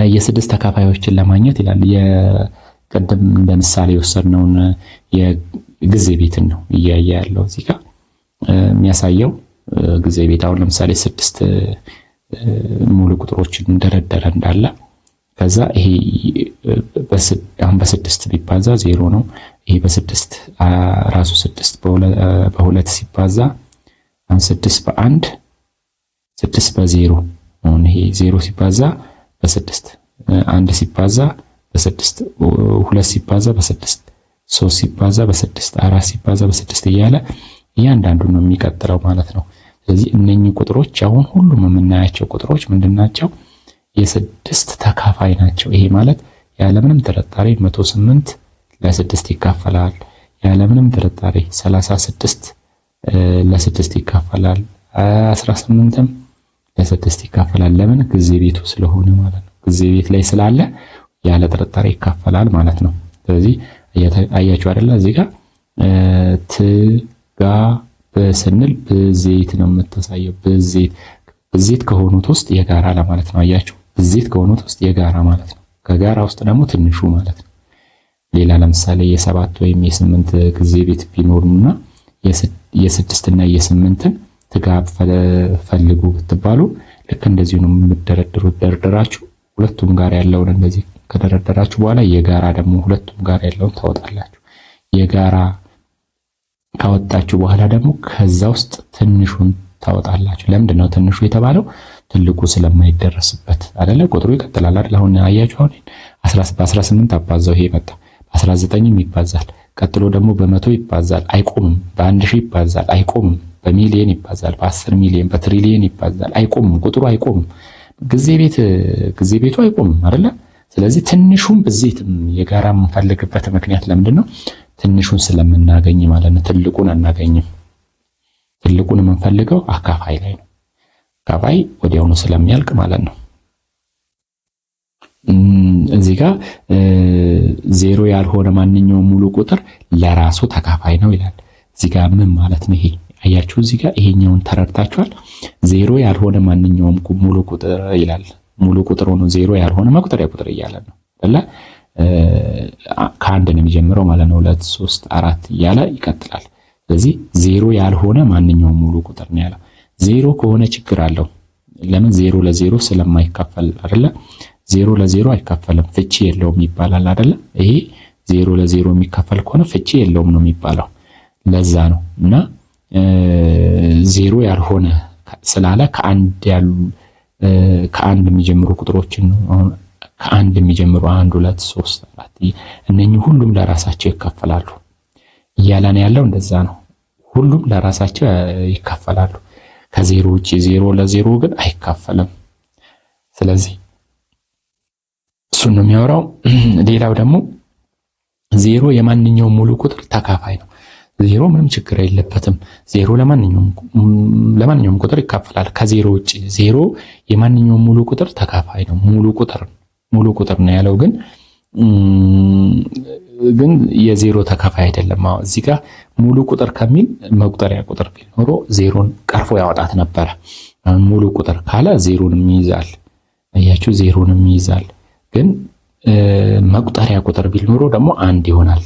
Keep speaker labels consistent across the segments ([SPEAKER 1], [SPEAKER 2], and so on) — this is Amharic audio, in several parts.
[SPEAKER 1] የስድስት ተካፋዮችን ለማግኘት ይላል። የቀደም እንደ ምሳሌ የወሰድነውን የጊዜ ቤትን ነው እያየ ያለው እዚህ ጋር የሚያሳየው ጊዜ ቤት። አሁን ለምሳሌ ስድስት ሙሉ ቁጥሮችን እንደረደረ እንዳለ ከዛ ይሄ አሁን በስድስት ቢባዛ 0 ነው። ይሄ በስድስት ራሱ ስድስት በሁለት ሲባዛ አሁን 6 በ1 6 በ0 አሁን ይሄ 0 ሲባዛ በስድስት 1 ሲባዛ በስድስት 2 ሲባዛ በስድስት 3 ሲባዛ በስድስት 4 ሲባዛ በስድስት እያለ እያንዳንዱ ነው የሚቀጥለው ማለት ነው። ስለዚህ እነኚህ ቁጥሮች አሁን ሁሉም የምናያቸው ቁጥሮች ምንድናቸው? የስድስት ተካፋይ ናቸው። ይሄ ማለት ያለምንም ጥርጣሬ 108 ለ6 ይካፈላል። ያለምንም ጥርጣሬ 36 ለ6 ይካፈላል። 18ም ለ6 ይካፈላል። ለምን? ጊዜ ቤቱ ስለሆነ ማለት ነው። ጊዜ ቤት ላይ ስላለ ያለ ጥርጣሬ ይካፈላል ማለት ነው። ስለዚህ አያችሁ አይደለ? እዚህ ጋር ትጋ በስንል ብዜት ነው የምታሳየው። ብዜት ከሆኑት ውስጥ የጋራ ለማለት ነው። አያችሁ? ብዜት ከሆኑት ውስጥ የጋራ ማለት ነው። ከጋራ ውስጥ ደግሞ ትንሹ ማለት ነው። ሌላ ለምሳሌ የሰባት ወይም የስምንት ጊዜ ቤት ቢኖርና የስድስትና የስምንትን ትጋብ ፈልጉ ብትባሉ ልክ እንደዚሁ ነው የምትደረድሩት። ደርድራችሁ ሁለቱም ጋር ያለውን እንደዚህ ከደረደራችሁ በኋላ የጋራ ደግሞ ሁለቱም ጋር ያለውን ታወጣላችሁ። የጋራ ካወጣችሁ በኋላ ደግሞ ከዛ ውስጥ ትንሹን ታወጣላችሁ። ለምንድን ነው ትንሹ የተባለው? ትልቁ ስለማይደረስበት አይደለ? ቁጥሩ ይቀጥላል አይደል? አሁን አያችሁ፣ አሁን በ18 አባዛው ይሄ መጣ። በ19ም ይባዛል። ቀጥሎ ደግሞ በመቶ ይባዛል፣ አይቆምም። በ1000 ይባዛል፣ አይቆምም። በሚሊየን ይባዛል፣ በ10 ሚሊየን፣ በትሪሊየን ይባዛል፣ አይቆምም። ቁጥሩ አይቆምም። ጊዜ ቤቱ አይቆምም አይደለ? ስለዚህ ትንሹን ብዜትም የጋራ የምንፈልግበት ምክንያት ለምንድን ነው? ትንሹን ስለምናገኝ ማለት ነው። ትልቁን አናገኝም። ትልቁን የምንፈልገው አካፋይ ላይ ነው። አካፋይ ወዲያውኑ ስለሚያልቅ ማለት ነው። እዚህ ጋር ዜሮ ያልሆነ ማንኛውም ሙሉ ቁጥር ለራሱ ተካፋይ ነው ይላል። እዚህ ጋር ምን ማለት ነው? ይሄ አያችሁ፣ እዚህ ጋር ይሄኛውን ተረድታችኋል። ዜሮ ያልሆነ ማንኛውም ሙሉ ቁጥር ይላል። ሙሉ ቁጥር ሆኖ ዜሮ ያልሆነ መቁጠሪያ ቁጥር እያለ ነው አይደል? ከአንድ ነው የሚጀምረው ማለት ነው። 2 3 4 እያለ ይቀጥላል። ስለዚህ ዜሮ ያልሆነ ማንኛውም ሙሉ ቁጥር ነው ያለው። ዜሮ ከሆነ ችግር አለው። ለምን? ዜሮ ለዜሮ ስለማይካፈል አይደለ? ዜሮ ለዜሮ አይካፈልም፣ ፍቺ የለውም ይባላል አይደለ? ይሄ ዜሮ ለዜሮ የሚካፈል ከሆነ ፍቺ የለውም ነው የሚባለው። ለዛ ነው እና ዜሮ ያልሆነ ስላለ ከአንድ የሚጀምሩ ቁጥሮችን ነው። ከአንድ የሚጀምሩ 1 2 3 4 እነኚህ ሁሉም ለራሳቸው ይካፈላሉ እያለን ያለው እንደዛ ነው። ሁሉም ለራሳቸው ይካፈላሉ። ከዜሮ ውጪ ዜሮ ለዜሮ ግን አይካፈልም። ስለዚህ እሱን ነው የሚያወራው። ሌላው ደግሞ ዜሮ የማንኛውም ሙሉ ቁጥር ተካፋይ ነው። ዜሮ ምንም ችግር የለበትም። ዜሮ ለማንኛውም ቁጥር ይካፈላል ከዜሮ ውጪ። ዜሮ የማንኛውም ሙሉ ቁጥር ተካፋይ ነው። ሙሉ ቁጥር ነው ያለው ግን የዜሮ ተካፋይ አይደለም። እዚህ ጋር ሙሉ ቁጥር ከሚል መቁጠሪያ ቁጥር ቢል ኖሮ ዜሮን ቀርፎ ያወጣት ነበረ። ሙሉ ቁጥር ካለ ዜሮንም ይይዛል። አያችሁ፣ ዜሮንም ይይዛል። ግን መቁጠሪያ ቁጥር ቢል ኖሮ ደግሞ አንድ ይሆናል።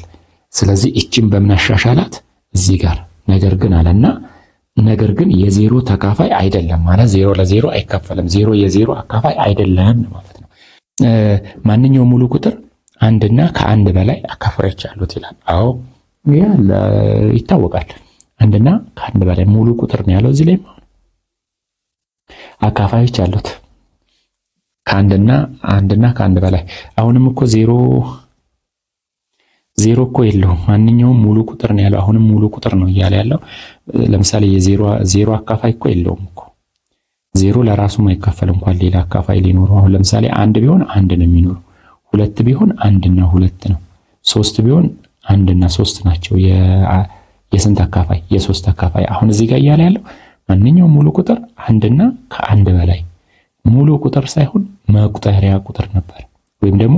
[SPEAKER 1] ስለዚህ እቺን በምናሻሻላት እዚህ ጋር ነገር ግን የዜሮ ተካፋይ አይደለም ማለት ዜሮ ለዜሮ አይካፈልም። ዜሮ የዜሮ አካፋይ አይደለም ማለት ነው። ማንኛውም ሙሉ ቁጥር አንድና ከአንድ በላይ አካፋዮች አሉት ይላል። አዎ ይታወቃል። አንድና ከአንድ በላይ ሙሉ ቁጥር ነው ያለው። እዚህ ላይ አካፋዮች አሉት ከአንድና ከአንድ በላይ። አሁንም እኮ ዜሮ እኮ የለውም። ማንኛውም ሙሉ ቁጥር ነው ያለው። አሁንም ሙሉ ቁጥር ነው እያለ ያለው። ለምሳሌ የዜሮ አካፋይ እኮ የለውም እኮ። ዜሮ ለራሱ ማይካፈል እንኳን ሌላ አካፋይ ሊኖረው። አሁን ለምሳሌ አንድ ቢሆን አንድ ነው የሚኖረው። ሁለት ቢሆን አንድና ሁለት ነው። ሶስት ቢሆን አንድና ሶስት ናቸው። የስንት አካፋይ? የሶስት አካፋይ። አሁን እዚህ ጋር እያለ ያለው ማንኛውም ሙሉ ቁጥር አንድና ከአንድ በላይ ሙሉ ቁጥር ሳይሆን መቁጠሪያ ቁጥር ነበር፣ ወይም ደግሞ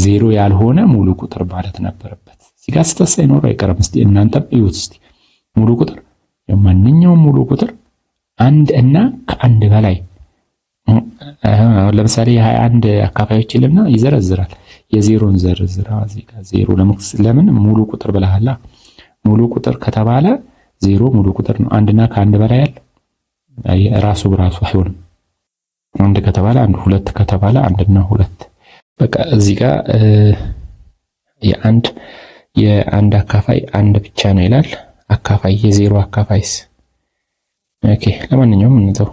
[SPEAKER 1] ዜሮ ያልሆነ ሙሉ ቁጥር ማለት ነበረበት። እዚህ ጋር ስህተት ሳይኖር አይቀርም። እስቲ እናንተም እዩት እስቲ። ሙሉ ቁጥር ማንኛውም ሙሉ ቁጥር አንድ እና ከአንድ በላይ አሁን ለምሳሌ የ21 አካፋዮች ይልና ይዘረዝራል። የዜሮን ዘርዝራ እዚህ ጋር ዜሮ ለምን ሙሉ ቁጥር ብለሃላ። ሙሉ ቁጥር ከተባለ ዜሮ ሙሉ ቁጥር ነው። አንድና ከአንድ በላይ ያለ ራሱ በራሱ አይሆንም። አንድ ከተባለ አንድ፣ ሁለት ከተባለ አንድና ሁለት። በቃ እዚህ ጋር የአንድ አካፋይ አንድ ብቻ ነው ይላል። አካፋይ የዜሮ አካፋይስ ኦኬ። ለማንኛውም እንተው።